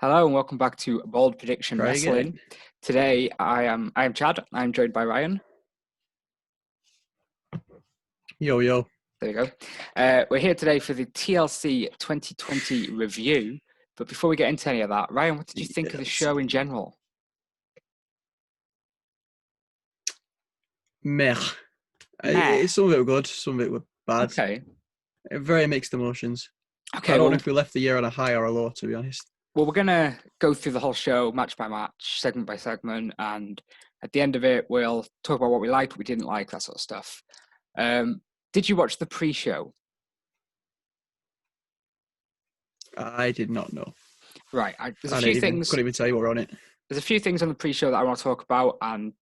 Hello and welcome back to Bold Prediction Try Wrestling. again. Today I am Chad. I'm joined by Ryan. Yo, yo. There we go. We're here today for the TLC 2020 review. But before we get into any of that, Ryan, what did you think of the show in general? Meh. Some of it were good, some of it were bad. Okay. Very mixed emotions. Okay. I don't know if we left the year on a high or a low, to be honest. Well, we're going to go through the whole show, match by match, segment by segment, and at the end of it, we'll talk about what we liked, what we didn't like, that sort of stuff. Did you watch the pre-show? I did not know. Right. There's a few things. Couldn't even tell you what were on it. There's a few things on the pre-show that I want to talk about, and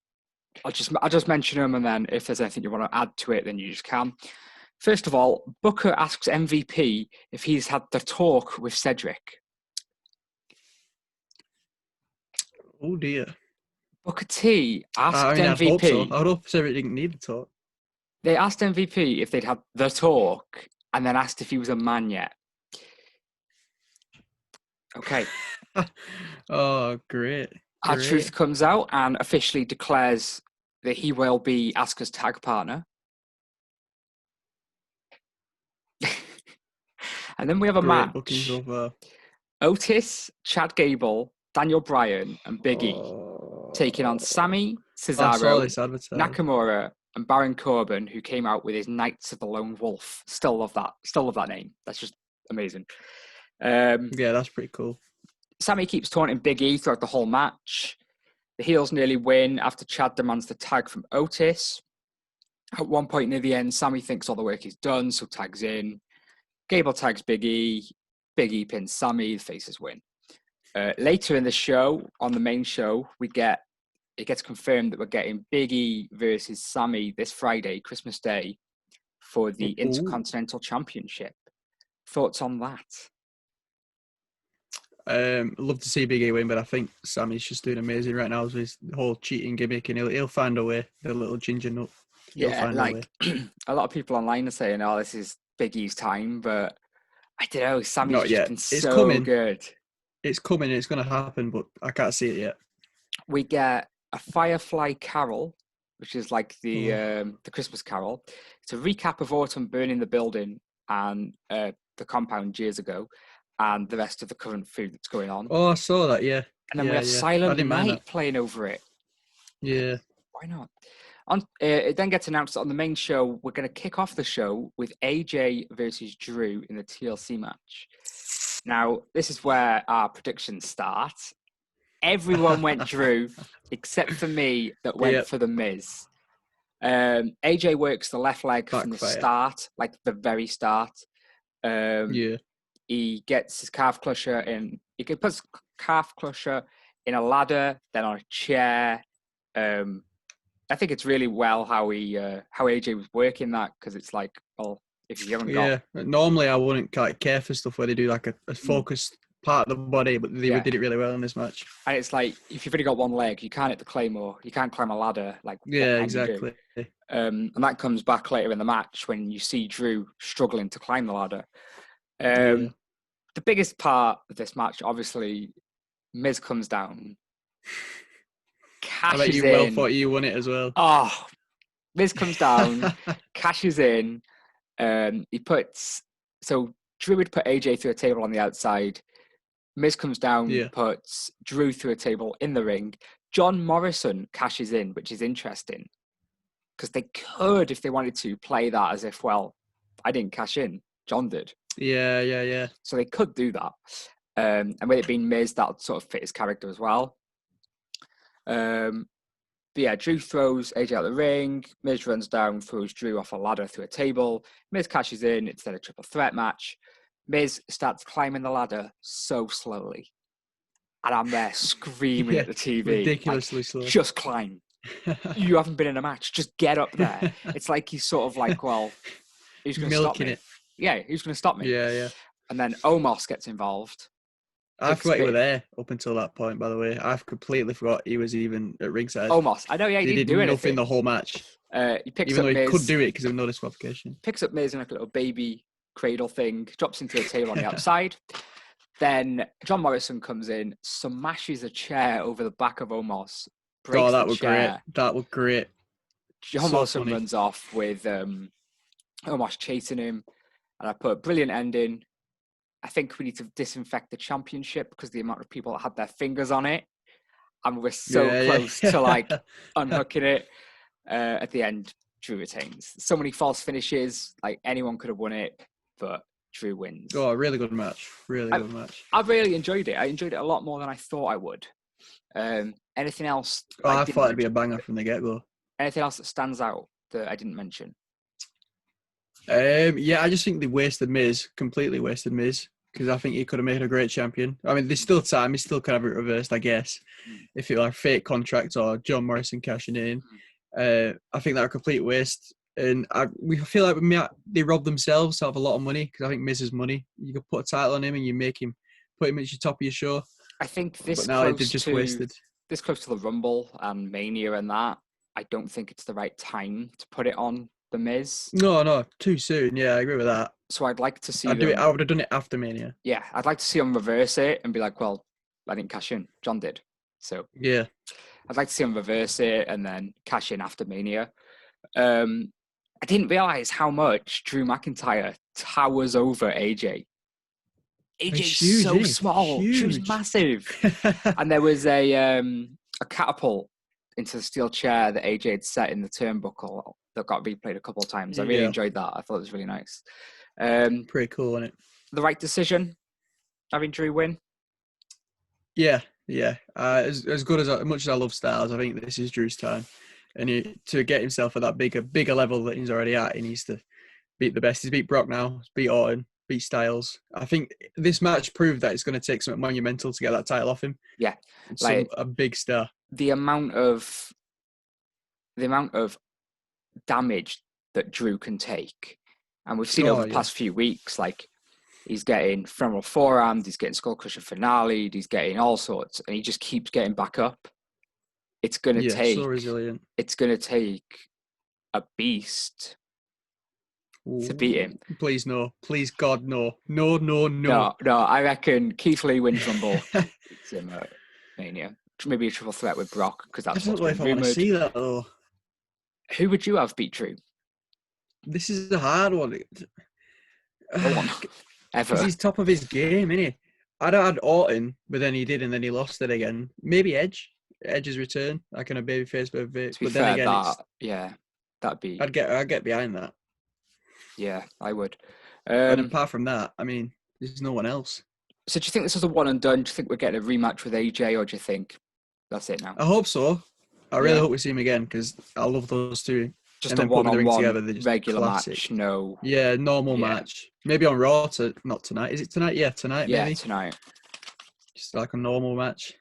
I'll just mention them, and then if there's anything you want to add to it, then you just can. First of all, Booker asks MVP if he's had the talk with Cedric. Oh dear. Booker T asked MVP. I'd hope so. I would hope Cedric didn't need the talk. They asked MVP if they'd had the talk, and then asked if he was a man yet. Okay. Oh, great. R-Truth comes out and officially declares that he will be Asuka's tag partner. And then we have a match. Otis, Chad Gable, Daniel Bryan, and Biggie taking on Sammy, Cesaro, Nakamura, and Baron Corbin, who came out with his Knights of the Lone Wolf. Still love that. Still love that name. That's just amazing. Yeah, that's pretty cool. Sammy keeps taunting Biggie throughout the whole match. The heels nearly win after Chad demands the tag from Otis. At one point near the end, Sammy thinks all the work is done, so tags in. Gable tags Biggie. Biggie pins Sammy. The faces win. Later in the show, on the main show, it gets confirmed that we're getting Biggie versus Sammy this Friday, Christmas Day, for the Intercontinental Championship. Thoughts on that? I'd love to see Biggie win, but I think Sammy's just doing amazing right now with his whole cheating gimmick, and he'll find a way. The little ginger nut. Yeah, like a lot of people online are saying, "Oh, this is Biggie's time," but I don't know. Sammy's just been so good. It's coming. It's going to happen, but I can't see it yet. We get a Firefly Carol, which is like the Christmas Carol. It's a recap of Autumn burning the building and the compound years ago, and the rest of the current food that's going on. Oh, I saw that. Yeah. And then we have Silent Night playing over it. Yeah. Why not? It then gets announced that on the main show, we're going to kick off the show with AJ versus Drew in the TLC match. Now, this is where our predictions start. Everyone went Drew, except for me that went for The Miz. AJ works the left leg from the start, like the very start. He gets his calf crusher in. He puts calf crusher in a ladder, then on a chair. I think it's really well how AJ was working that, because it's like, well, if you haven't got... Yeah, normally I wouldn't care for stuff where they do like a focused part of the body, but they did it really well in this match. And it's like, if you've only got one leg, you can't hit the Claymore, you can't climb a ladder. Like, yeah, exactly. And that comes back later in the match when you see Drew struggling to climb the ladder. The biggest part of this match, obviously, Miz comes down. I bet you well thought you won it as well. Oh, Miz comes down, cashes in. Drew would put AJ through a table on the outside. Miz comes down, puts Drew through a table in the ring. John Morrison cashes in, which is interesting, because they could, if they wanted to, play that as if, well, I didn't cash in, John did. Yeah. So they could do that. And with it being Miz, that would sort of fit his character as well. But yeah, Drew throws AJ out the ring. Miz runs down, throws Drew off a ladder through a table. Miz cashes in. It's then a triple threat match. Miz starts climbing the ladder so slowly. And I'm there screaming at the TV. Ridiculously slow. Just climb. You haven't been in a match. Just get up there. It's like he's sort of like, well, who's going to stop me? Yeah, who's going to stop me? Yeah. And then Omos gets involved. I forgot you were there up until that point, by the way. I've completely forgot he was even at ringside. Omos. I know, yeah, he didn't do anything. Nothing the whole match. He picks even up though Miz, he could do it because of no disqualification. Picks up Miz in like a little baby cradle thing, drops into the table on the outside. Then John Morrison comes in, smashes a chair over the back of Omos, breaks Oh, that the was chair. great. That was great. John So Morrison funny. runs off with Omos chasing him, and I put a brilliant ending. I think we need to disinfect the championship because the amount of people that had their fingers on it, and we're so close to like unhooking it. At the end, Drew retains. So many false finishes, like anyone could have won it, but Drew wins. Oh, really good match. Really good match. I really enjoyed it. I enjoyed it a lot more than I thought I would. Anything else? Oh, I thought it'd be a banger from the get-go. Anything else that stands out that I didn't mention? Yeah, I just think they wasted Miz, completely wasted Miz, because I think he could have made a great champion. I mean, there's still time. He still could have it reversed, I guess, if it like fake contracts or John Morrison cashing in. I think that a complete waste. And we feel like they robbed themselves of a lot of money because I think Miz's money. You could put a title on him and you put him at the top of your show. I think this but now they've close just to wasted. This close to the Rumble and Mania and that, I don't think it's the right time to put it on the Miz. No, too soon. Yeah, I agree with that. So I'd like to see I them. would have done it after Mania. Yeah, I'd like to see them reverse it and be like, well, I didn't cash in. John did. So yeah, I'd like to see them reverse it and then cash in after Mania. I didn't realize how much Drew McIntyre towers over AJ. AJ's huge, so small. huge. Drew's massive. And there was a catapult into the steel chair that AJ had set in the turnbuckle that got replayed a couple of times. I really enjoyed that. I thought it was really nice. Pretty cool, isn't it? The right decision, having Drew win. Yeah. As good as much as I love Styles, I think this is Drew's time, and to get himself at that bigger level that he's already at, he needs to beat the best. He's beat Brock now, he's beat Orton, beat Styles. I think this match proved that it's going to take something monumental to get that title off him. Yeah, like a big star. The amount of damage that Drew can take, and we've seen over the past few weeks, like he's getting femoral forearms, he's getting skull crusher finale, he's getting all sorts, and he just keeps getting back up. It's gonna take so resilient. It's gonna take a beast to beat him. Please no. Please God no. No. No, I reckon Keith Lee wins Rumble. It's him at Mania. Maybe a triple threat with Brock because that's what's been rumored. I want to see that though. Who would you have beat Drew? This is a hard one. No one ever. He's top of his game, isn't he? I'd have had Orton, but then he did, and then he lost it again. Maybe Edge's return, like in a babyface, but then again, that'd be. I'd get behind that. Yeah, I would. And apart from that, I mean, there's no one else. So do you think this is a one and done? Do you think we're getting a rematch with AJ, or do you think that's it now? I hope so. I really hope we see him again because I love those two. Just a one-on-one regular match, no. Yeah, normal match. Maybe on Raw, not tonight. Is it tonight? Yeah, tonight. Yeah, maybe. Tonight. Just like a normal match.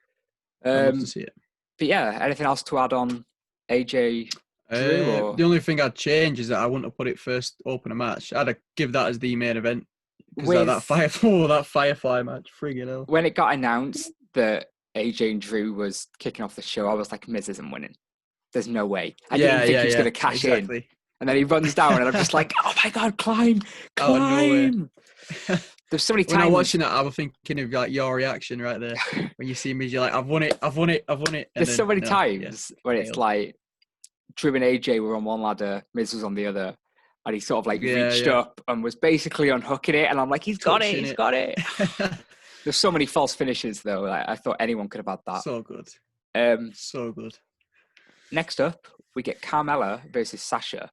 I'd love to see it. But yeah, anything else to add on AJ? Drew, the only thing I'd change is that I wouldn't have put it first opener match. I'd give that as the main event. Because that Firefly match, friggin' hell. When it got announced that AJ and Drew was kicking off the show, I was like, Miz isn't winning. There's no way. I didn't think he was going to cash in. And then he runs down and I'm just like, oh my God, climb. No There's so many times. When I'm watching that, I was thinking of like your reaction right there. When you see Miz, you're like, I've won it. And there's so many times when it's like Drew and AJ were on one ladder, Miz was on the other. And he sort of like reached up and was basically unhooking it. And I'm like, he's got it. There's so many false finishes though. Like, I thought anyone could have had that. So good. So good. Next up, we get Carmella versus Sasha.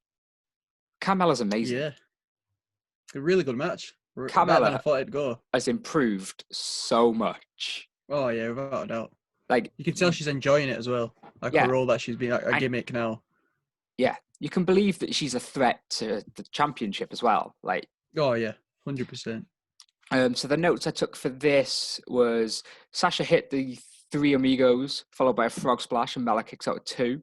Carmella's amazing. Yeah. A really good match. Carmella I thought it'd go. Has improved so much. Oh yeah, without a doubt. Like you can tell she's enjoying it as well. Like the role that she's been a gimmick now. Yeah. You can believe that she's a threat to the championship as well. Like oh yeah, 100%. So the notes I took for this was Sasha hit the 3 amigos, followed by a frog splash, and Mella kicks out at 2.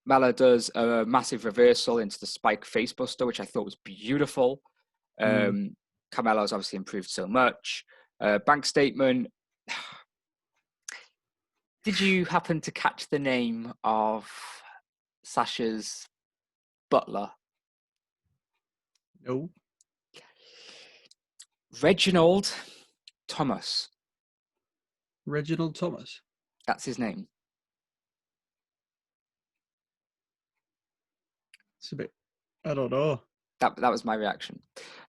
Mella does a massive reversal into the spike facebuster, which I thought was beautiful. Carmella's obviously improved so much. Bank statement. Did you happen to catch the name of Sasha's butler? No. Reginald Thomas. Reginald Thomas. That's his name. It's a bit. I don't know. That was my reaction.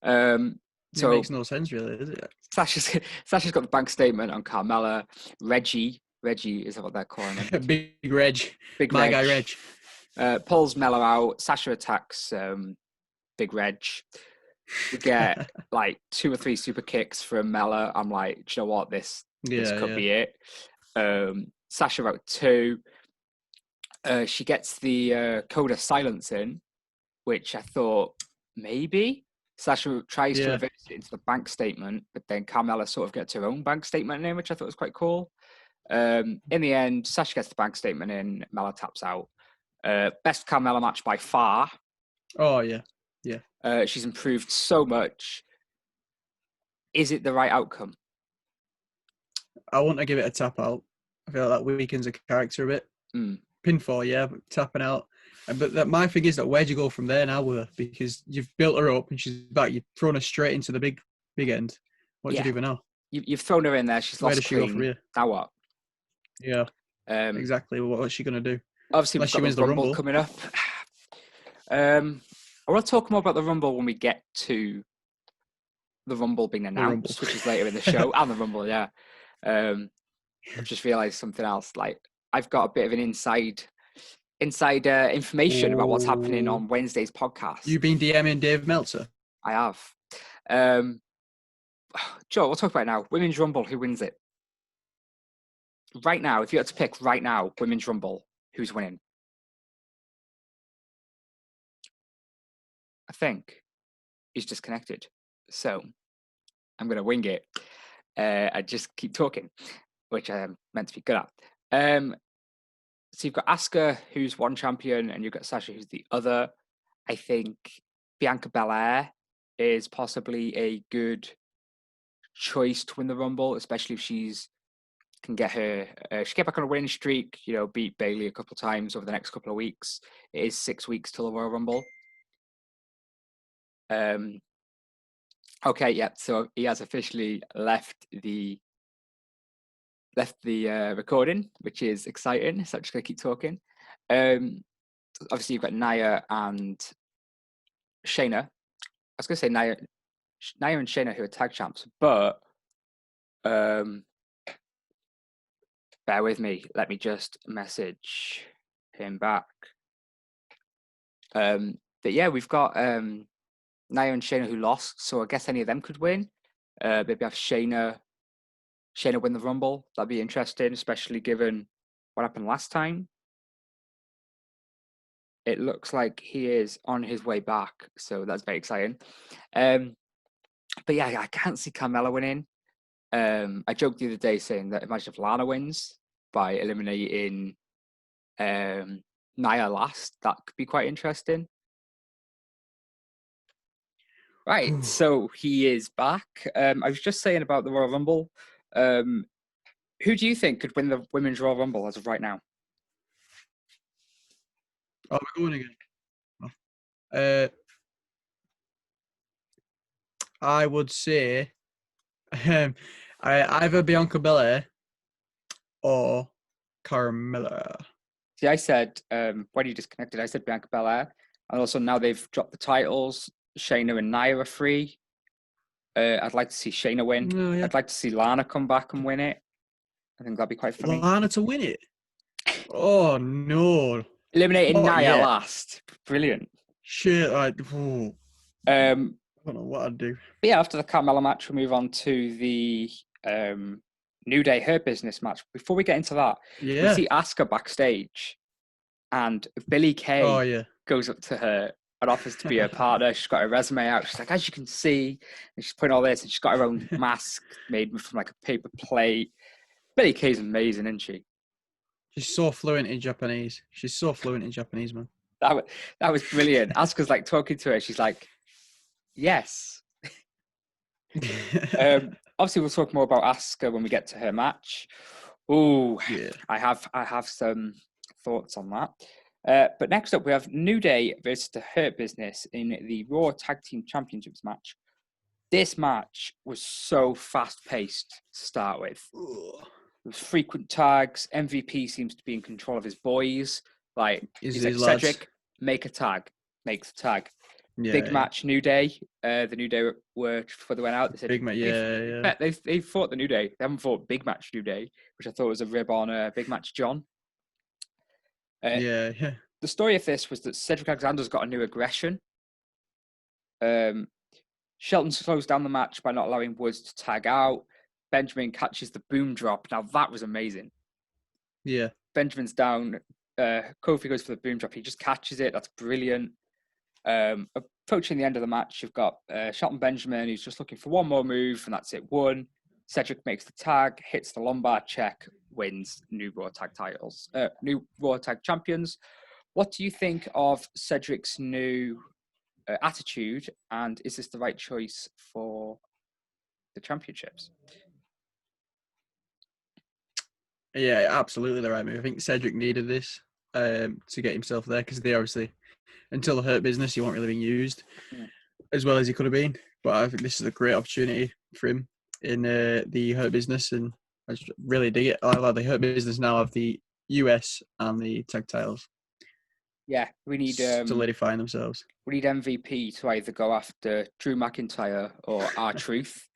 It So makes no sense, really, does it? Sasha's got the bank statement on Carmella. Reggie is what they're calling him. Big Reg. Big My Reg. guy Reg. Pulls Mella out. Sasha attacks Big Reg. We get like 2 or 3 super kicks from Mella. I'm like, do you know what? This could be it. Sasha wrote 2. She gets the code of silence in, which I thought maybe Sasha tries to reverse it into the bank statement, but then Carmella sort of gets her own bank statement in, which I thought was quite cool. In the end, Sasha gets the bank statement in, Mella taps out. Best Carmella match by far. Oh, yeah. Yeah. She's improved so much. Is it the right outcome? I want to give it a tap out. I feel like that weakens a character a bit. Pinfall, yeah, but tapping out. But my thing is that where do you go from there now with her? Because you've built her up and she's back. You've thrown her straight into the big end. What do you do for now? You've thrown her in there. She's Where lost does she clean. go from here? Now what? Yeah, exactly. What's she going to do? Obviously, Unless we've got she the wins Rumble coming up. I want to talk more about the Rumble when we get to the Rumble being announced, which is later in the show, and the Rumble, yeah. I've just realised something else. Like, I've got a bit of an inside information about what's happening on Wednesday's podcast. You've been DMing Dave Meltzer? I have. Joe, we'll talk about it now. Women's Rumble, who wins it? Right now, if you had to pick right now, Women's Rumble, who's winning? I think he's disconnected. So I'm going to wing it. I just keep talking, which I am meant to be good at. So you've got Asuka, who's one champion, and you've got Sasha, who's the other. I think Bianca Belair is possibly a good choice to win the Rumble, especially if she can get back on a winning streak, beat Bayley a couple of times over the next couple of weeks. It is 6 weeks till the Royal Rumble. Okay, yeah, so he has officially left the recording, which is exciting. So I'm just going to keep talking. Obviously, you've got Nia and Shayna. I was going to say Nia and Shayna, who are tag champs, but bear with me. Let me just message him back. But yeah, we've got Nia and Shayna who lost, so I guess any of them could win. Maybe have Shayna win the Rumble. That'd be interesting, especially given what happened last time. It looks like he is on his way back, so that's very exciting. But yeah, I can't see Carmella winning. I joked the other day saying that imagine if Lana wins by eliminating Nia last. That could be quite interesting. Right, so he is back. I was just saying about the Royal Rumble. Who do you think could win the Women's Royal Rumble as of right now? Oh, we're going again. I would say either Bianca Belair or Carmella. See, I said, when you disconnected, I said Bianca Belair. And also now they've dropped the titles. Shayna and Nia are free. I'd like to see Shayna win. Oh, yeah. I'd like to see Lana come back and win it. I think that'd be quite funny. Lana to win it? Oh, no. Eliminating Nia last. Brilliant. Shit. I don't know what I'd do. But yeah, after the Carmella match, we'll move on to the New Day Hurt Business match. Before we get into that, we see Asuka backstage, and Billie Kay goes up to her and offers to be her partner. She's got her resume out. She's like, as you can see, and she's putting all this, and she's got her own mask made from like a paper plate. Billie Kay's amazing, isn't she? She's so fluent in Japanese. Man. That was brilliant. Asuka's like talking to her. She's like, yes. Obviously, we'll talk more about Asuka when we get to her match. Oh, yeah. I have some thoughts on that. But next up, we have New Day versus the Hurt Business in the Raw Tag Team Championships match. This match was so fast-paced to start with. frequent tags. MVP seems to be in control of his boys. Like, he's like, lads. Cedric, make a tag. Makes a tag. Yeah, Big match, New Day. The New Day were, before they went out, they said, big match. Yeah. They fought the New Day. They haven't fought big match New Day, which I thought was a rib on Big Match John. Yeah. The story of this was that Cedric Alexander's got a new aggression. Shelton slows down the match by not allowing Woods to tag out. Benjamin catches the boom drop. Now, that was amazing. Yeah. Benjamin's down. Kofi goes for the boom drop. He just catches it. That's brilliant. Approaching the end of the match, you've got Shelton Benjamin, who's just looking for one more move, and that's it. One. Cedric makes the tag, hits the lumbar check, wins new Raw Tag titles. New Raw Tag champions. What do you think of Cedric's new attitude, and is this the right choice for the championships? Yeah, absolutely the right move. I think Cedric needed this to get himself there, because they obviously, until the Hurt Business, he wasn't really being used as well as he could have been. But I think this is a great opportunity for him in the Hurt Business, and I just really dig it. I like the Hurt Business now have the US and the tag titles. Yeah, we need solidifying themselves. We need MVP to either go after Drew McIntyre or R-Truth.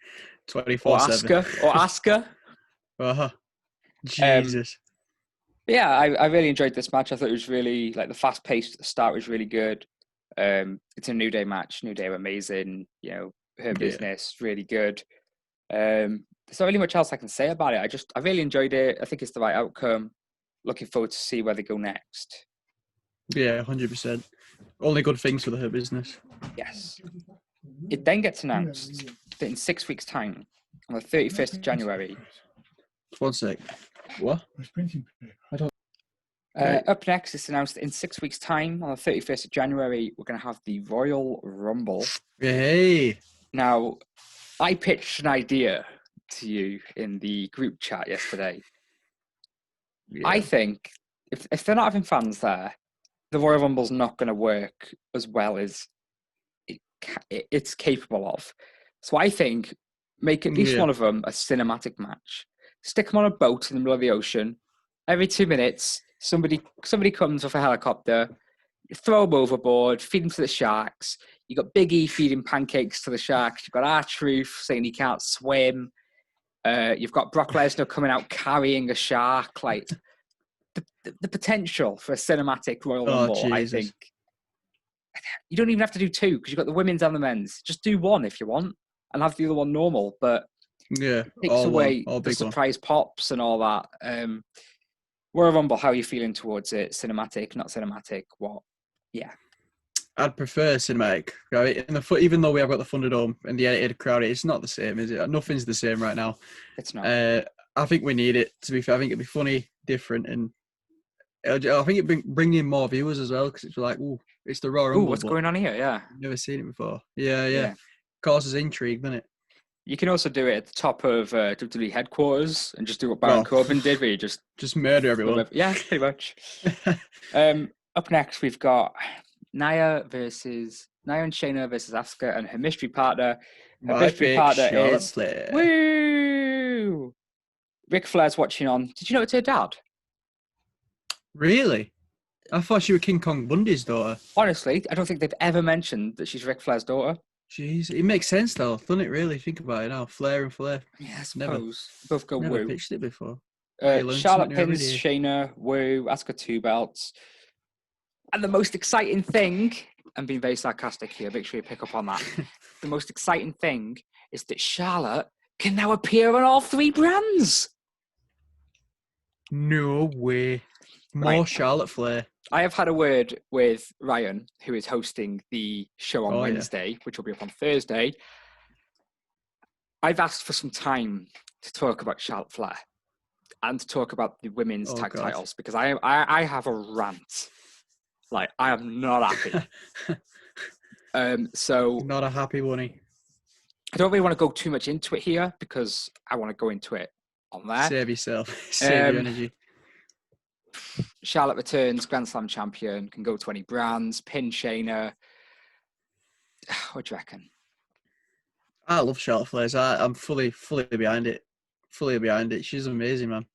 24/7. Or Asuka. Jesus. Yeah, I really enjoyed this match. I thought it was really, like, the fast pace at the start was really good. It's a New Day match. New Day were amazing. You know, Her Business, really good. There's not really much else I can say about it. I really enjoyed it. I think it's the right outcome. Looking forward to see where they go next. Yeah, 100%. Only good things for the Her Business. Yes. It then gets announced that in 6 weeks' time, on the 31st of January. 1 sec. What? I don't. Up next, it's announced that in 6 weeks' time, on the 31st of January, we're going to have the Royal Rumble. Hey. Now, I pitched an idea to you in the group chat yesterday. Yeah. I think if they're not having fans there, the Royal Rumble's not going to work as well as it's capable of. So I think make at least one of them a cinematic match. Stick them on a boat in the middle of the ocean. Every 2 minutes, somebody comes off a helicopter, throw them overboard, feed them to the sharks. You got Biggie feeding pancakes to the sharks. You've got R-Truth saying he can't swim. You've got Brock Lesnar coming out carrying a shark. Like the potential for a cinematic Royal Rumble, Jesus. I think. You don't even have to do two because you've got the women's and the men's. Just do one if you want and have the other one normal. But yeah, it takes away the surprise pops and all that. Royal Rumble, how are you feeling towards it? Cinematic, not cinematic? What? Yeah. I'd prefer cinematic. Right? Even though we have got the Thunderdome and the edited crowd, it's not the same, is it? Nothing's the same right now. It's not. I think we need it, to be fair. I think it'd be funny, different, and I think it'd bring in more viewers as well, because it's like, ooh, it's the Royal Rumble. Ooh, what's going on here? Yeah. Never seen it before. Yeah. Causes intrigue, doesn't it? You can also do it at the top of WWE headquarters and just do what Baron Corbin did, where you just murder everyone. Yeah, pretty much. Up next, we've got Nia and Shayna versus Asuka, and her mystery partner. Her mystery partner is woo. Ric Flair's watching on. Did you know it's her dad? Really? I thought she was King Kong Bundy's daughter. Honestly, I don't think they've ever mentioned that she's Ric Flair's daughter. Jeez, it makes sense though, doesn't it? Really, think about it now. Flair and Flair. Yeah, I suppose. Both go never woo. Pitched it before. Charlotte pins Shayna, woo, Asuka 2 belts. And the most exciting thing, I'm being very sarcastic here, make sure you pick up on that. The most exciting thing is that Charlotte can now appear on all 3 brands. No way. More Charlotte Flair. I have had a word with Ryan, who is hosting the show on Wednesday, which will be up on Thursday. I've asked for some time to talk about Charlotte Flair and to talk about the women's tag titles, because I have a rant. Like, I am not happy. So not a happy one. I don't really want to go too much into it here because I want to go into it on there. Save yourself. Save your energy. Charlotte returns, Grand Slam champion, can go 20 brands, pin Shayna. What do you reckon? I love Charlotte Flair. I'm fully behind it. Fully behind it. She's amazing, man.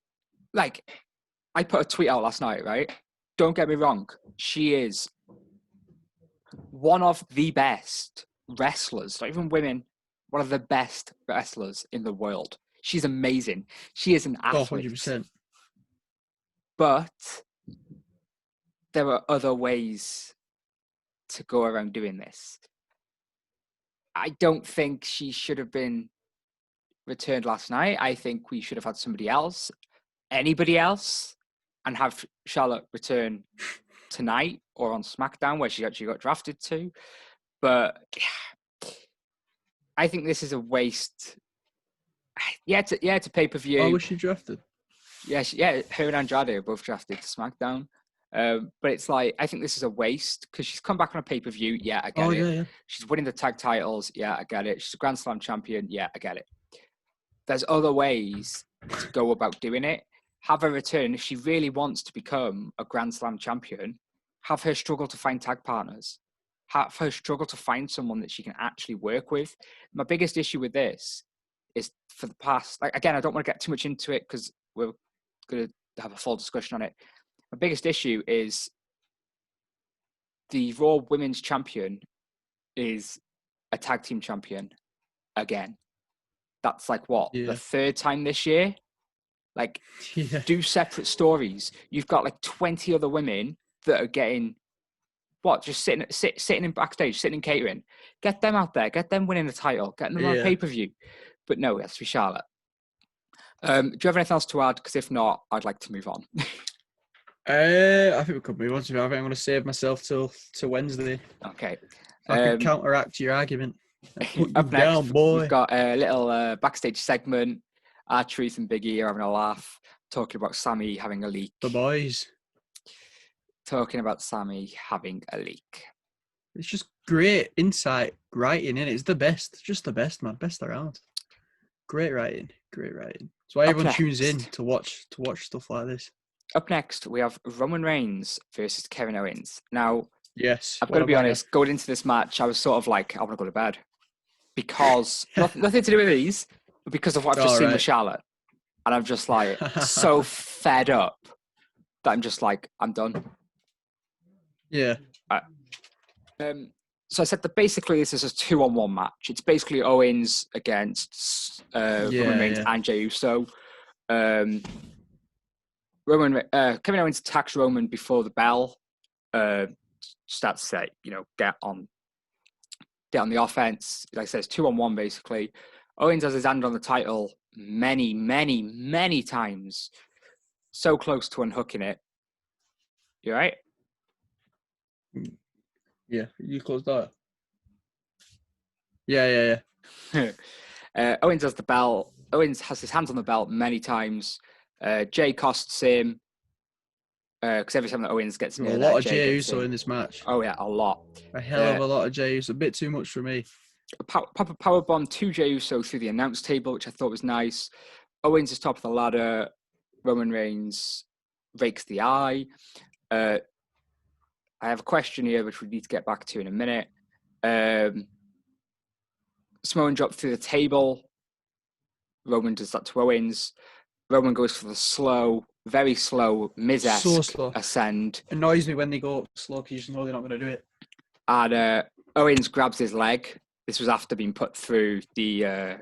like, I put a tweet out last night, right? Don't get me wrong. She is one of the best wrestlers, not even women, one of the best wrestlers in the world. She's amazing. She is an Oh, athlete. 100%. But there are other ways to go around doing this. I don't think she should have been returned last night. I think we should have had somebody else, anybody else, and have Charlotte return tonight or on SmackDown where she actually got drafted to. But I think this is a waste. Yeah, to pay-per-view. Why was she drafted? Yeah, her and Andrade are both drafted to SmackDown. But it's like, I think this is a waste because she's come back on a pay-per-view. Yeah, I get it. Yeah. She's winning the tag titles. Yeah, I get it. She's a Grand Slam champion. Yeah, I get it. There's other ways to go about doing it. Have her return. If she really wants to become a Grand Slam champion, have her struggle to find tag partners. Have her struggle to find someone that she can actually work with. My biggest issue with this is for the past, like, again, I don't want to get too much into it because we're going to have a full discussion on it. My biggest issue is the Raw Women's Champion is a tag team champion again. That's like what, the third time this year? Like, do separate stories. You've got like 20 other women that are getting, just sitting in backstage, sitting in catering. Get them out there. Get them winning the title. Get them on pay-per-view. But no, it has to be Charlotte. Do you have anything else to add? Because if not, I'd like to move on. I think we could move on to. I think I'm going to save myself till Wednesday. Okay. I can counteract your argument. Up next, down, boy. We've got a little backstage segment. R-Truth and Biggie are having a laugh, talking about Sammy having a leak. The boys. Talking about Sammy having a leak. It's just great insight writing, innit? It's the best. It's just the best, man. Best around. Great writing. That's why everyone tunes in to watch stuff like this. Up next, we have Roman Reigns versus Kevin Owens. Now, yes, I've got to be honest, going into this match, I was sort of like, I want to go to bed. Because, nothing to do with these, but because of what I've just seen with Charlotte. And I'm just like, so fed up that I'm just like, I'm done. Yeah. So I said that basically this is a 2-on-1 match. It's basically Owens against Roman Reigns and Jey Uso. Kevin Owens attacks Roman before the bell. Starts to say, get on the offense. Like I said, it's 2-on-1 basically. Owens has his hand on the title many, many, many times. So close to unhooking it. You all right? Yeah, you closed that. Yeah. Owens has the belt. Owens has his hands on the belt many times. Jey costs him because every time that Owens gets near, a lot of Jey Uso in this match. Oh yeah, a lot. A hell of a lot of Jey Uso. A bit too much for me. Pop a powerbomb to Jey Uso through the announce table, which I thought was nice. Owens is top of the ladder. Roman Reigns rakes the eye. I have a question here, which we need to get back to in a minute. Samoan drop through the table. Roman does that to Owens. Roman goes for the slow, very slow, Miz-esque ascend. Annoys me when they go slow because you just know they're not going to do it. And Owens grabs his leg. This was after being put through the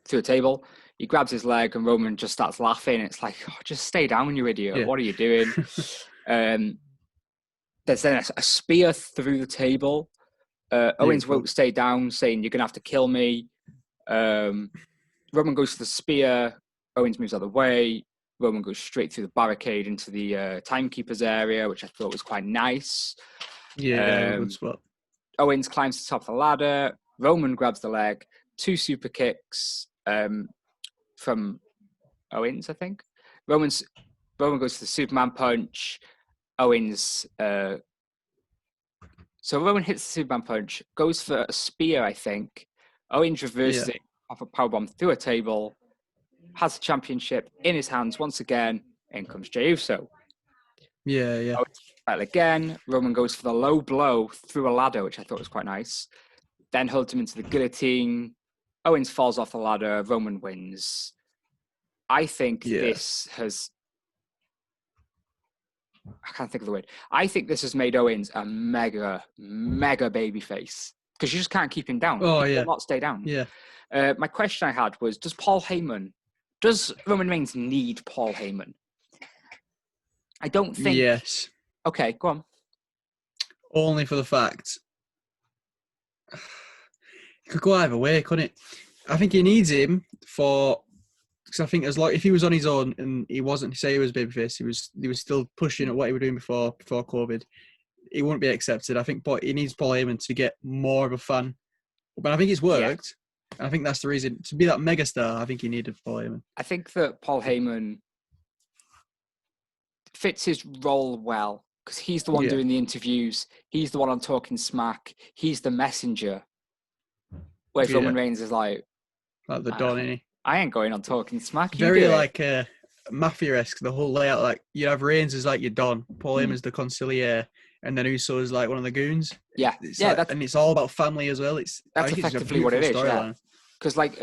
table. He grabs his leg and Roman just starts laughing. It's like, just stay down, you idiot. Yeah. What are you doing? There's then a spear through the table. Owens won't stay down, saying, you're going to have to kill me. Roman goes to the spear. Owens moves out of the way. Roman goes straight through the barricade into the timekeeper's area, which I thought was quite nice. Yeah, good spot. Owens climbs to the top of the ladder. Roman grabs the leg. 2 super kicks from Owens, I think. Roman goes to the Superman punch. Owens... So Roman hits the Superman punch, goes for a spear, I think. Owens reverses it off a powerbomb through a table, has the championship in his hands once again. In comes Jey Uso. Yeah. Owens again. Roman goes for the low blow through a ladder, which I thought was quite nice. Then holds him into the guillotine. Owens falls off the ladder. Roman wins. I think Yeah. this has... I can't think of the word. I think this has made Owens a mega, mega babyface because you just can't keep him down. Oh, He yeah. will not stay down. Yeah. My question I had was, does Roman Reigns need Paul Heyman? I don't think... Yes. Okay, go on. Only for the fact it could go either way, couldn't it? I think he needs him because I think if he was on his own and he wasn't, say he was babyface, he was still pushing at what he was doing before COVID, he wouldn't be accepted. I think he needs Paul Heyman to get more of a fan. But I think it's worked. Yeah. I think that's the reason. To be that megastar, I think he needed Paul Heyman. I think that Paul Heyman fits his role well because he's the one doing the interviews. He's the one on talking smack. He's the messenger. Whereas Roman Reigns is like the Don, isn't he? I ain't going on talking smack. Very like mafia-esque, the whole layout. Like, you have Reigns as like your Don, Paul Heyman's the conciliaire, and then Uso is like one of the goons. Yeah, and it's all about family as well. That's effectively what it is. Yeah, because like,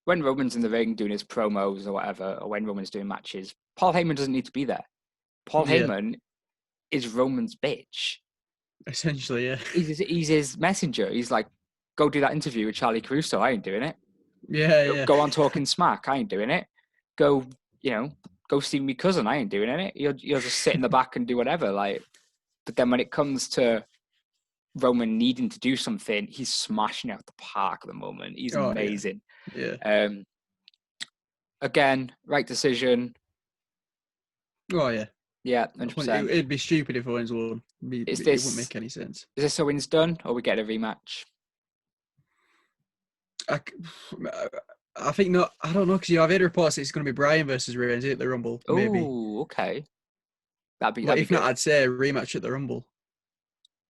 when Roman's in the ring doing his promos or whatever, or when Roman's doing matches, Paul Heyman doesn't need to be there. Paul Heyman is Roman's bitch. Essentially, yeah. He's his messenger. He's like, go do that interview with Charlie Caruso. I ain't doing it. Go on talking smack. I ain't doing it. Go see me cousin. I ain't doing it. You'll just sit in the back and do whatever. Like, but then when it comes to Roman needing to do something, he's smashing out the park at the moment. He's amazing. Yeah. Again, right decision. Oh yeah. Yeah, 100%. It'd be stupid if Owens won. It wouldn't make any sense. Is this Owens done, or we get a rematch? I think not. I don't know, because I've heard reports that it's going to be Bryan versus Reigns at the Rumble. Maybe. Oh, okay. That'd be if good. not, I'd say a rematch at the Rumble.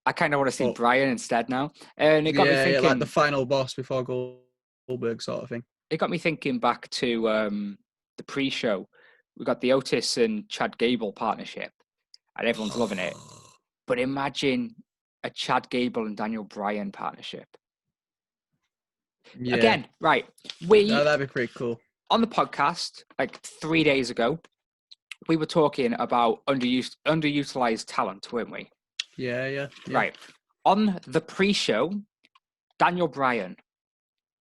I kind of want to see Bryan instead now, and it got me thinking, like the final boss before Goldberg sort of thing. It got me thinking back to the pre-show. We got the Otis and Chad Gable partnership, and everyone's loving it. But imagine a Chad Gable and Daniel Bryan partnership. Yeah. Again, right? That'd be pretty cool. On the podcast, like 3 days ago, we were talking about underutilized talent, weren't we? Yeah. Right. On the pre-show, Daniel Bryan,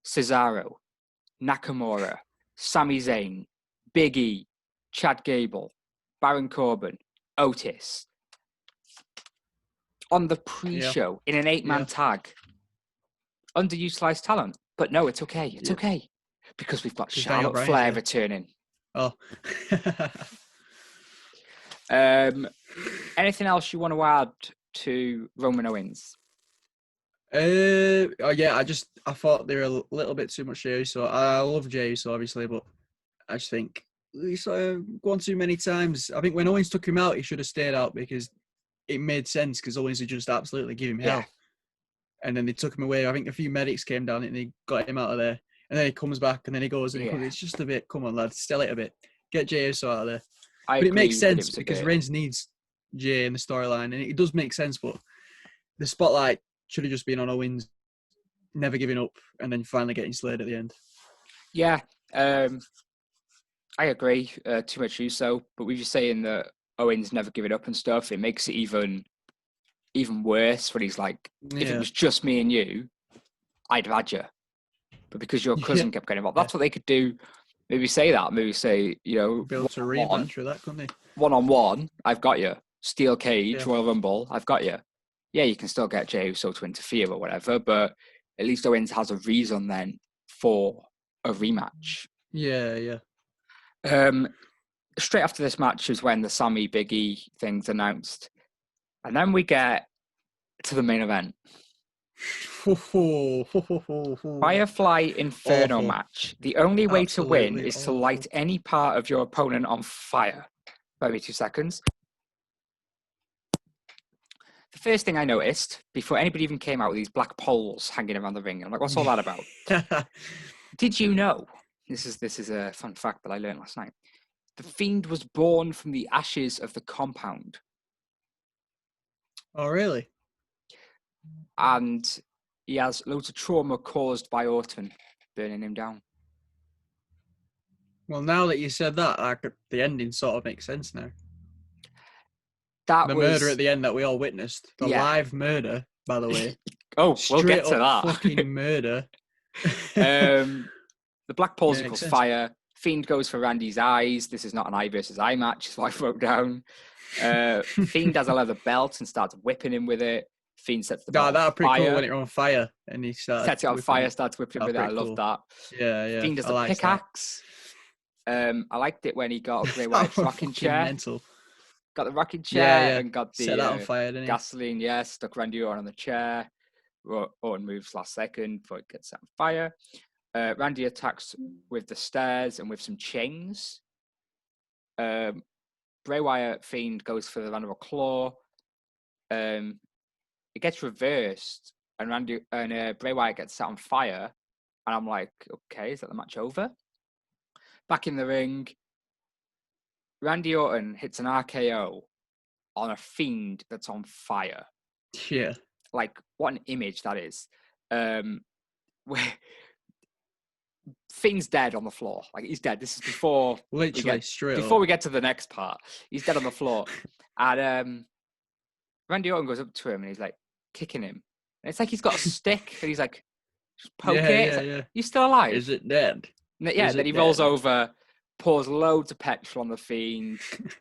Cesaro, Nakamura, Sami Zayn, Biggie, Chad Gable, Baron Corbin, Otis. On the pre-show, in an 8-man tag. Underutilized talent. But no, it's okay. It's okay. Because we've got Charlotte Flair returning. Oh. Anything else you want to add to Roman Owens? I thought they were a little bit too much Jey Uso. I love Jey Uso, obviously, but I just think he's gone too many times. I think when Owens took him out, he should have stayed out because it made sense, because Owens would just absolutely give him hell. And then they took him away. I think a few medics came down and they got him out of there. And then he comes back and then he goes, it's just a bit, come on, lad, still it a bit. Get Jey Uso out of there. But it makes sense because Reigns needs Jey in the storyline. And it does make sense, but the spotlight should have just been on Owens, never giving up, and then finally getting slayed at the end. Yeah, I agree. Too much Uso. But with you saying that Owens never giving up and stuff, it makes it even worse when he's like, if it was just me and you, I'd have had you. But because your cousin kept getting involved, that's what they could do. Maybe say that. Maybe say, be able to rematch for that, couldn't they? 1-on-1, I've got you. Steel cage, Royal Rumble, I've got you. Yeah, you can still get Jey Uso to interfere or whatever, but at least Owens has a reason then for a rematch. Yeah. Straight after this match is when the Sammy Biggie thing's announced. And then we get to the main event. Firefly Inferno match. The only way to win is to light any part of your opponent on fire. Give me 2 seconds. The first thing I noticed, before anybody even came out with these black poles hanging around the ring, I'm like, what's all that about? Did you know, this is a fun fact that I learned last night, the Fiend was born from the ashes of the compound. Oh, really? And he has loads of trauma caused by Orton burning him down. Well, now that you said that, the ending sort of makes sense now. That The was murder at the end that we all witnessed, the live murder, by the way. Oh, we'll Straight get to up that. fucking murder. The Black Pause Makes equals sense. fire. Fiend goes for Randy's eyes. This is not an eye versus eye match, is what I wrote down. Fiend has a leather belt and starts whipping him with it. Fiend sets the belt That was on pretty fire. cool when it was on fire and he started Sets it on fire, starts whipping him with it. I love that. Yeah. Fiend has the pickaxe. I liked it when he got a Bray Wyatt's rocking chair. Mental. Got the rocking chair and got Set that on the fire, didn't he? gasoline, stuck Randy Orton on the chair. Orton moves last second before it gets set on fire. Randy attacks with the stairs and with some chains. Bray Wyatt Fiend goes for the Mandible Claw. It gets reversed, and Bray Wyatt gets set on fire. And I'm like, okay, is that the match over? Back in the ring, Randy Orton hits an RKO on a Fiend that's on fire. Yeah. Like, what an image that is. Where Fiend's dead on the floor. Like, he's dead. This is before Literally before we get to the next part. He's dead on the floor. And Randy Orton goes up to him and he's like kicking him. And it's like he's got a stick and he's like, just poke it. Like, you still alive? Is it dead? Then he rolls over, pours loads of petrol on the Fiend,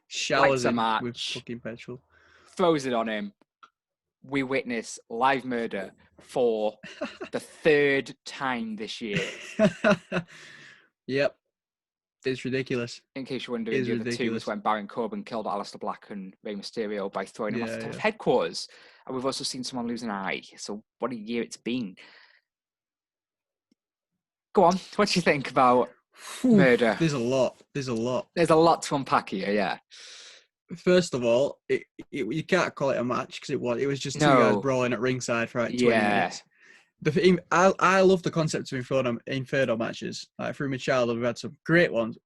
showers him with fucking petrol, throws it on him. We witness live murder for the third time this year. Yep. It's ridiculous. In case you're wondering, the other two was when Baron Corbin killed Aleister Black and Rey Mysterio by throwing him off the top of headquarters. And we've also seen someone lose an eye. So what a year it's been. Go on. What do you think about murder? There's a lot. There's a lot to unpack here, yeah. First of all, you can't call it a match because it was just two guys brawling at ringside for like 20 minutes. I love the concept of Inferno matches. Like through my childhood, we've had some great ones.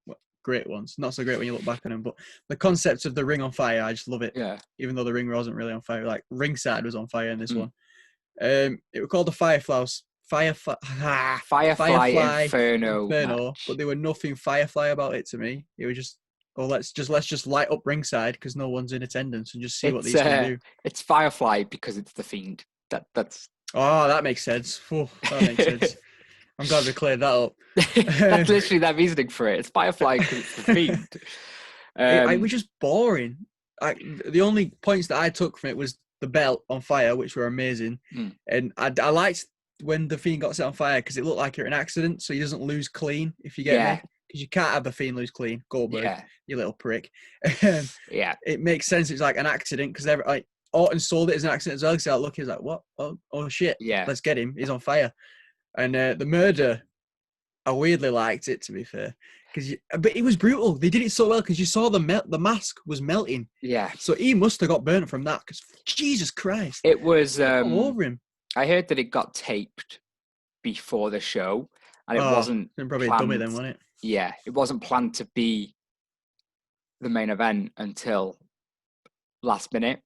Not so great when you look back on them, but the concept of the ring on fire, I just love it. Yeah. Even though the ring wasn't really on fire, like ringside was on fire in this one. It was called the Firefly Inferno match. But there were nothing Firefly about it to me. It was just, let's just light up ringside because no one's in attendance and just see what these can do. It's Firefly because it's the Fiend. That's. Oh, that makes sense. That makes sense. I'm glad we cleared that up. That's literally that reasoning for it. It's Firefly because it's the Fiend. It was just boring. The only points that I took from it was the belt on fire, which were amazing. And I liked when the Fiend got set on fire because it looked like it was an accident, so he doesn't lose clean, if you get me. Because you can't have the Fiend lose clean. Goldberg, you little prick. It makes sense. It's like an accident because Orton sold it as an accident as well. Because look, he's like, what? Oh shit. Yeah. Let's get him. He's on fire. And the murder, I weirdly liked it, to be fair. But it was brutal. They did it so well because you saw the mask was melting. Yeah. So he must have got burnt from that because Jesus Christ. It was all over him. I heard that it got taped before the show and it wasn't probably planned. Dummy then, wasn't it? Yeah. It wasn't planned to be the main event until last minute.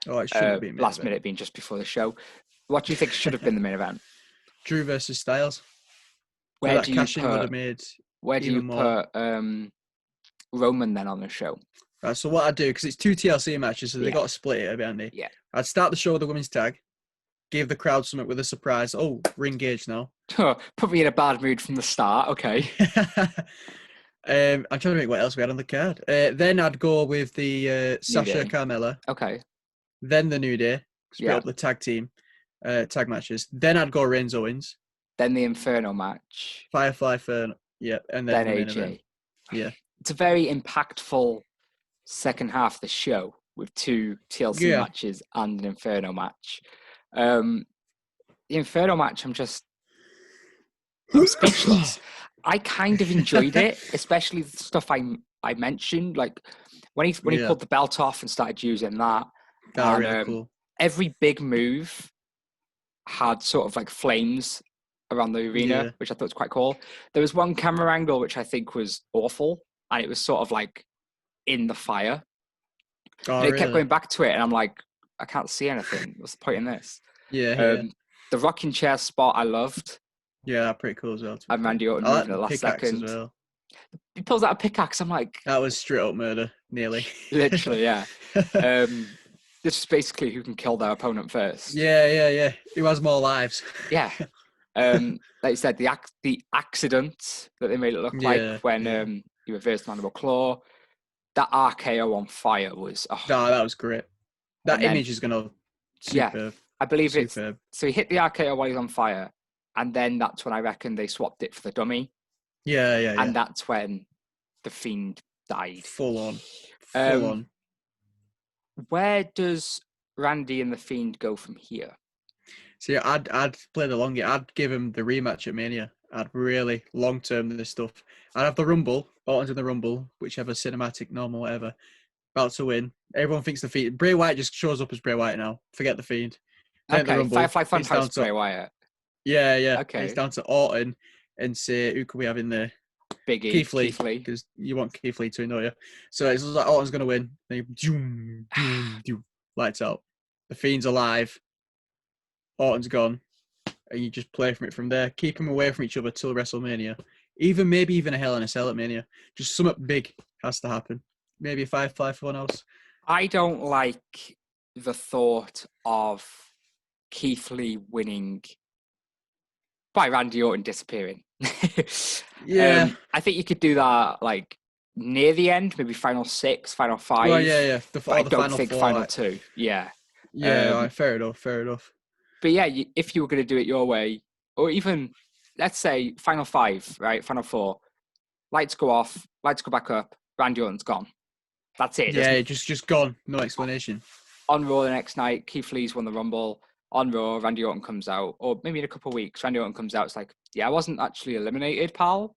Oh, it should have been last minute being just before the show. What do you think should have been the main event? Drew versus Styles. Where do you put Roman then on the show? Right, so what I do, because it's two TLC matches, so they got to split it a bit, haven't they? Yeah. I'd start the show with the women's tag, give the crowd something with a surprise. Oh, ring gauge now. Put me in a bad mood from the start. Okay. I'm trying to think what else we had on the card. Then I'd go with the Sasha Carmella. Okay. Then the New Day. Split up the tag team, tag matches. Then I'd go Reigns Owens. Then the Inferno match. Firefly Inferno. Yeah. And then AJ. Yeah. It's a very impactful second half of the show with two TLC matches and an Inferno match. The Inferno match, I'm speechless. I kind of enjoyed it, especially the stuff I mentioned, like when he pulled the belt off and started using that. Really cool. Every big move had sort of like flames around the arena, which I thought was quite cool. There was one camera angle which I think was awful, and it was sort of like in the fire. And it kept going back to it, and I'm like, I can't see anything. What's the point in this? The rocking chair spot I loved. Yeah, pretty cool as well. And Randy Orton moving at the last second. As well. He pulls out a pickaxe. I'm like, That was straight up murder, nearly. literally, yeah. This is basically who can kill their opponent first. Yeah. Who has more lives? Yeah. Like you said, the accident that they made it look like when he reversed the mandible claw, that RKO on fire was. Oh. No, that was great. That then, image is gonna superb. I believe superb. So he hit the RKO while he's on fire, and then that's when I reckon they swapped it for the dummy. Yeah. And that's when the Fiend died. Full on. Where does Randy and the Fiend go from here? See, I'd play the long game. I'd give him the rematch at Mania. I'd really long term this stuff. I'd have the Rumble, Orton's in the Rumble, whichever cinematic, normal, whatever. About to win. Everyone thinks the Fiend. Bray Wyatt just shows up as Bray Wyatt now. Forget the Fiend. Then Okay, the Rumble, Firefly Funhouse Bray Wyatt. Yeah. Okay. It's down to Orton and say, who can we have in there? Biggie. Keith Lee. Because you want Keith Lee to win, don't you? So it's like Orton's going to win. Then lights out. The Fiend's alive. Orton's gone. And you just play from it from there. Keep them away from each other till WrestleMania. Maybe even a Hell in a Cell at Mania. Just something big has to happen. Maybe a Firefly for one else. I don't like the thought of Keith Lee winning by Randy Orton disappearing. Yeah. I think you could do that like near the end, maybe final 6, final 5. Well, yeah. I don't think final 2. Yeah. Yeah, fair enough. But yeah, if you were going to do it your way, or even, let's say, final 5, right? Final 4. Lights go off, lights go back up, Randy Orton's gone. That's it. Yeah, just gone. No explanation. On Raw the next night, Keith Lee's won the Rumble. On Raw, Randy Orton comes out, or maybe in a couple of weeks, Randy Orton comes out. It's like, yeah, I wasn't actually eliminated, pal.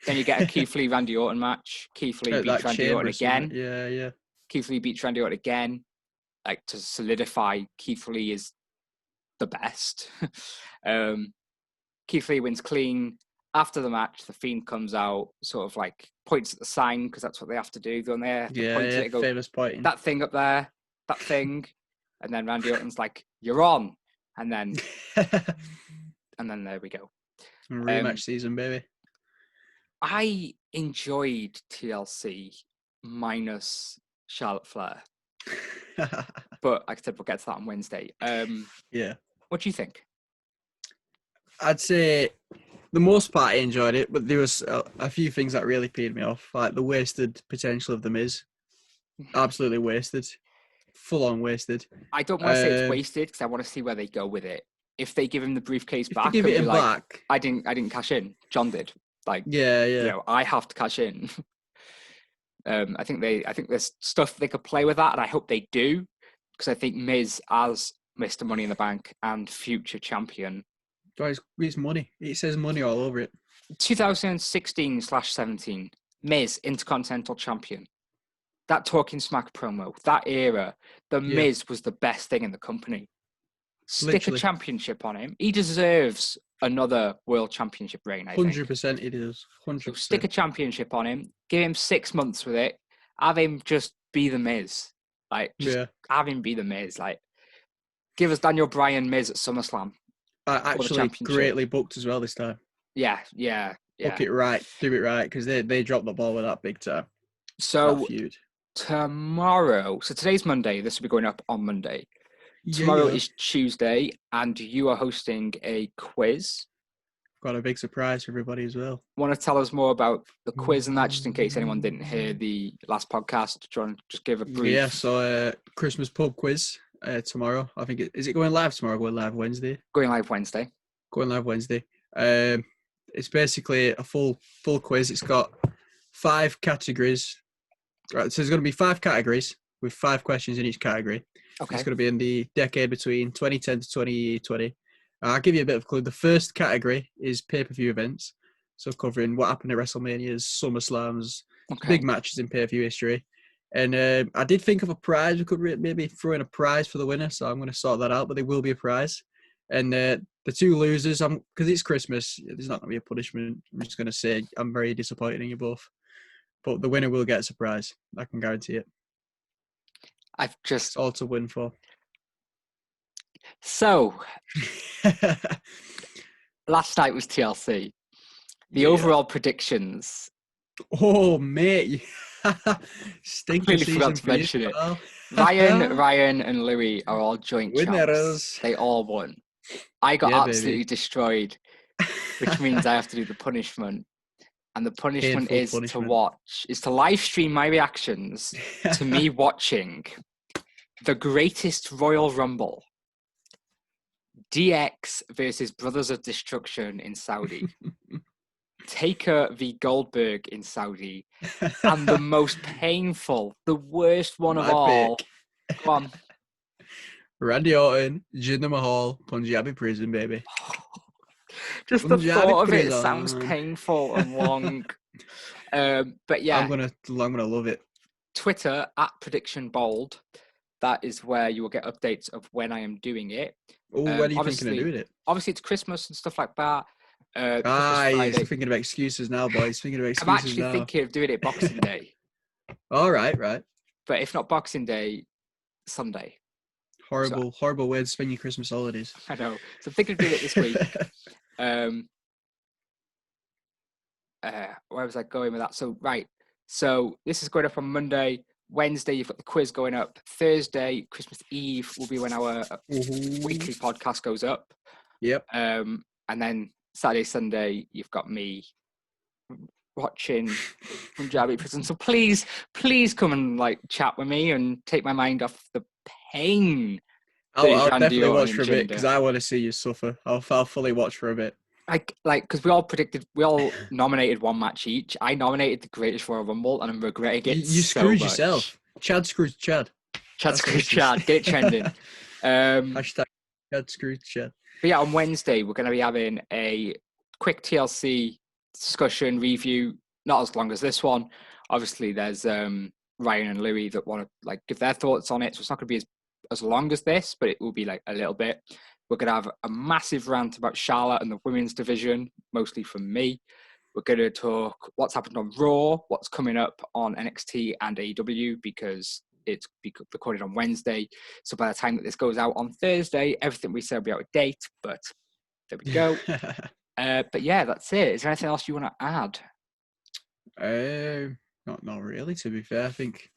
Then you get a Keith Lee Randy Orton match. Keith Lee beats Randy Orton again. Yeah. Keith Lee beats Randy Orton again, like to solidify Keith Lee is the best. Keith Lee wins clean. After the match, the Fiend comes out, sort of like points at the sign because that's what they have to do, don't they? Yeah, famous pointing. That thing up there, that thing. And then Randy Orton's like, you're on. And then there we go. Rematch season, baby. I enjoyed TLC minus Charlotte Flair. But like I said, we'll get to that on Wednesday. Yeah. What do you think? I'd say the most part I enjoyed it, but there was a few things that really peed me off, like the wasted potential of The Miz. Absolutely wasted. Full on wasted. I don't want to say it's wasted because I want to see where they go with it. If they give him the briefcase back, give it back. I didn't cash in. John did. Like, yeah. You know, I have to cash in. I think there's stuff they could play with that, and I hope they do, because I think Miz as Mr. Money in the Bank and future champion. Guys, it's money. It says money all over it. 2016/17, Miz Intercontinental Champion. That Talking Smack promo, that era, the Miz was the best thing in the company. Stick a championship on him. He deserves another world championship reign, I think. 100% it is. 100%. So stick a championship on him. Give him 6 months with it. Have him just be the Miz. Like, have him be the Miz. Like, give us Daniel Bryan Miz at SummerSlam. Actually, greatly booked as well this time. Yeah. Book it right. Do it right, because they dropped the ball with that big time. So, tomorrow, so today's Monday. This will be going up on Monday. Tomorrow is Tuesday, and you are hosting a quiz. Got a big surprise for everybody as well. Want to tell us more about the quiz and that, just in case anyone didn't hear the last podcast? Do you want to just give a brief? Yeah, so Christmas pub quiz tomorrow. I think is it going live tomorrow? Going live Wednesday. Going live Wednesday. It's basically a full quiz. It's got 5 categories. Right, so there's going to be 5 categories with 5 questions in each category. Okay. It's going to be in the decade between 2010 to 2020. I'll give you a bit of a clue. The first category is pay-per-view events. So covering what happened at WrestleManias, SummerSlams, big matches in pay-per-view history. And I did think of a prize. We could maybe throw in a prize for the winner. So I'm going to sort that out, but there will be a prize. And the 2 losers, because it's Christmas, there's not going to be a punishment. I'm just going to say I'm very disappointed in you both. But the winner will get a surprise. I can guarantee it. It's all to win for. So, last night was TLC. The overall predictions, Oh, mate. Stinker Completely forgot season to for you, mention it. pal. Ryan, and Louis are all joint champs. Winners. They all won. I got Yeah, absolutely baby. destroyed, which means I have to do the punishment. And the punishment Painful is punishment. to live stream my reactions to me watching the greatest Royal Rumble, DX versus Brothers of Destruction in Saudi, Taker v Goldberg in Saudi, and the most painful, the worst one of My all. pick. Go on. Randy Orton, Jinder Mahal, Punjabi Prison, baby. Just the Punjabi thought of it Prison. sounds painful and long. But yeah, I'm gonna love it. Twitter at Prediction Bold. That is where you will get updates of when I am doing it. Oh, when are you thinking of doing it? Obviously, it's Christmas and stuff like that. He's thinking of excuses now, boys. Thinking of I'm excuses actually now. thinking of doing it Boxing Day. All right. But if not Boxing Day, Sunday. Horrible way to spend your Christmas holidays. I know. So I'm thinking of doing it this week. Where was I going with that? So this is going up on Monday. Wednesday, you've got the quiz going up. Thursday, Christmas Eve, will be when our weekly podcast goes up. Yep. And then Saturday, Sunday, you've got me watching Punjabi Prison. So please come and chat with me and take my mind off the pain. I'll definitely watch for a bit because I want to see you suffer. I'll fully watch for a bit. Because we all nominated one match each. I nominated the Greatest Royal Rumble, and I'm regretting it. You screwed yourself. Chad screwed Chad. Chad screwed Chad. Get it trending. Hashtag Chad screwed Chad. But yeah, on Wednesday we're going to be having a quick TLC discussion review. Not as long as this one. Obviously, there's Ryan and Louis that want to give their thoughts on it. So it's not going to be as long as this, but it will be a little bit. We're going to have a massive rant about Charlotte and the women's division, mostly from me. We're going to talk what's happened on Raw, what's coming up on NXT and AEW, because it's recorded on Wednesday. So by the time that this goes out on Thursday, everything we said will be out of date, but there we go. But yeah, that's it. Is there anything else you want to add? Not really, to be fair. I think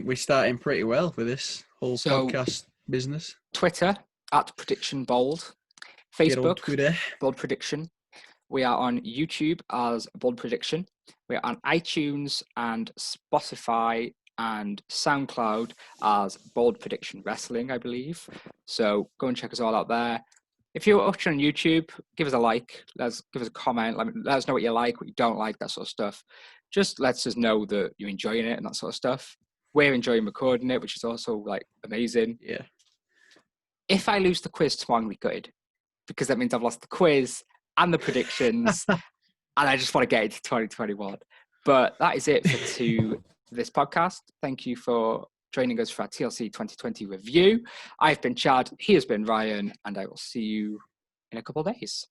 we're starting pretty well with this whole podcast business. Twitter at Prediction Bold, Facebook Bold Prediction. We are on YouTube as Bold Prediction. We are on iTunes and Spotify and SoundCloud as Bold Prediction Wrestling, I believe. So go and check us all out there. If you're watching on YouTube, give us a like. Give us a comment. Let us know what you like, what you don't like, that sort of stuff. Just lets us know that you're enjoying it and that sort of stuff. We're enjoying recording it, which is also amazing. Yeah. If I lose the quiz tomorrow, I'm going to be gutted, because that means I've lost the quiz and the predictions, and I just want to get into 2021. But that is it for this podcast. Thank you for joining us for our TLC 2020 review. I've been Chad, he has been Ryan, and I will see you in a couple of days.